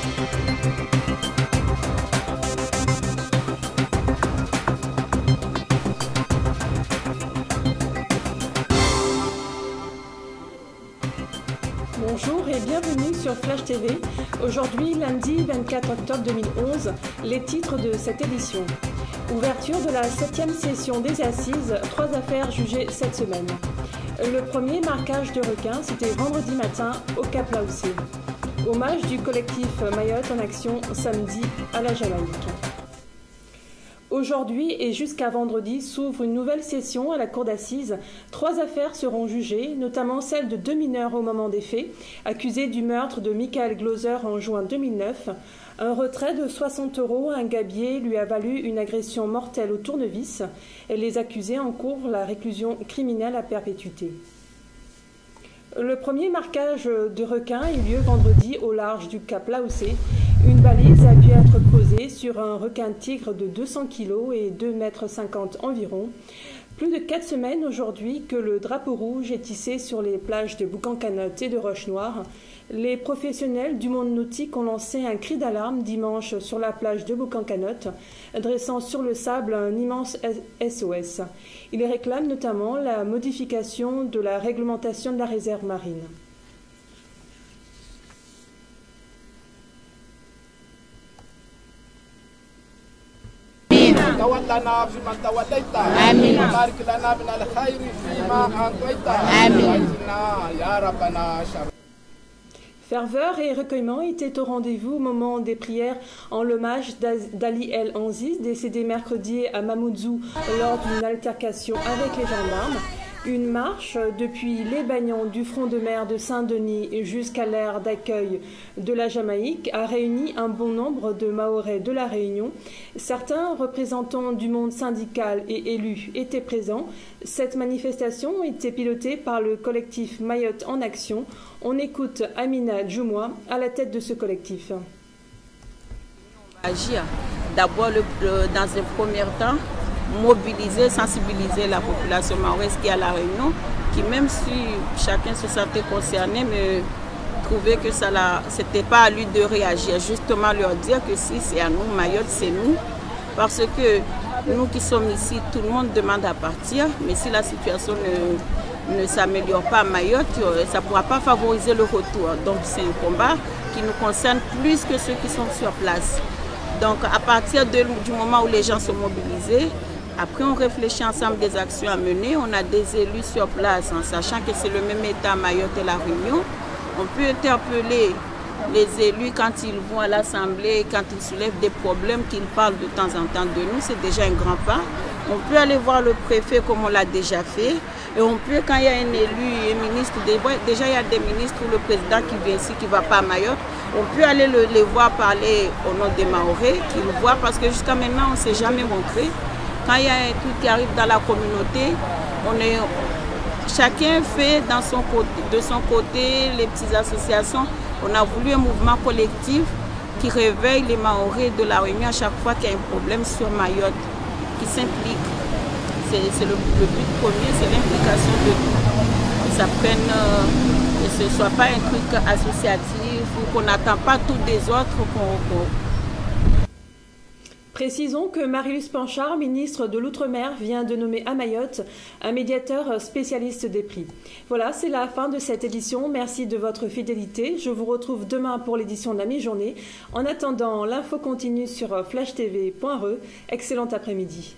Bonjour et bienvenue sur Flash TV. Aujourd'hui, lundi 24 octobre 2011, les titres de cette édition. Ouverture de la 7e session des Assises, 3 affaires jugées cette semaine. Le premier marquage de requin, c'était vendredi matin au Cap Laoussé. Hommage du collectif Mayotte en action samedi à la Jamaïque. Aujourd'hui et jusqu'à vendredi s'ouvre une nouvelle session à la cour d'assises. 3 affaires seront jugées, notamment celle de 2 mineurs au moment des faits, accusés du meurtre de Michael Glauser en juin 2009. Un retrait de 60 € à un gabier lui a valu une agression mortelle au tournevis. Et les accusés encourent la réclusion criminelle à perpétuité. Le premier marquage de requin a eu lieu vendredi au large du Cap Laoussé. Une balise a pu être posée sur un requin-tigre de 200 kg et 2,50 m environ. Plus de 4 semaines aujourd'hui que le drapeau rouge est tissé sur les plages de Boucan-Canotte et de Roche-Noire. Les professionnels du monde nautique ont lancé un cri d'alarme dimanche sur la plage de Boucan-Canotte, dressant sur le sable un immense SOS. Ils réclament notamment la modification de la réglementation de la réserve marine. تولنا فيمن توليت وبارك لنا من الخير فيما أعطيت وقنا يا ربنا شر. Ferveur et recueillement étaient au rendez-vous au moment des prières en l'hommage d'Ali El Anziz, décédé mercredi à Mamoudzou lors d'une altercation avec les gendarmes. Une marche depuis les Bagnons du front de mer de Saint-Denis jusqu'à l'aire d'accueil de la Jamaïque a réuni un bon nombre de Mahorais de la Réunion. Certains représentants du monde syndical et élus étaient présents. Cette manifestation était pilotée par le collectif Mayotte en action. On écoute Amina Djoumoua à la tête de ce collectif. Agir d'abord dans un premier temps, mobiliser, sensibiliser la population mahoraise qui est à La Réunion, qui même si chacun se sentait concerné, mais trouvait que ce n'était pas à lui de réagir, justement leur dire que si c'est à nous, Mayotte c'est nous, parce que nous qui sommes ici, tout le monde demande à partir, mais si la situation ne s'améliore pas à Mayotte, ça ne pourra pas favoriser le retour. Donc c'est un combat qui nous concerne plus que ceux qui sont sur place. Donc à partir du moment où les gens sont mobilisés, après on réfléchit ensemble des actions à mener. On a des élus sur place, en sachant que c'est le même État, Mayotte et La Réunion. On peut interpeller les élus quand ils vont à l'Assemblée, quand ils soulèvent des problèmes, qu'ils parlent de temps en temps de nous. C'est déjà un grand pas. On peut aller voir le préfet comme on l'a déjà fait. Et on peut, quand il y a un élu, un ministre, déjà il y a des ministres ou le président qui vient ici, qui ne va pas à Mayotte, on peut aller les voir parler au nom des Mahorais, qu'ils voient, parce que jusqu'à maintenant, on ne s'est jamais montré. Quand il y a un truc qui arrive dans la communauté, chacun fait de son côté les petites associations. On a voulu un mouvement collectif qui réveille les Mahorais de La Réunion à chaque fois qu'il y a un problème sur Mayotte, qui s'implique. C'est le but premier, c'est l'implication de tous. Que ça prenne, que ce ne soit pas un truc associatif ou qu'on n'attend pas tout des autres. Précisons que Marius Panchard, ministre de l'Outre-mer, vient de nommer à Mayotte un médiateur spécialiste des prix. Voilà, c'est la fin de cette édition. Merci de votre fidélité. Je vous retrouve demain pour l'édition de la mi-journée. En attendant, l'info continue sur flashtv.re. Excellent après-midi.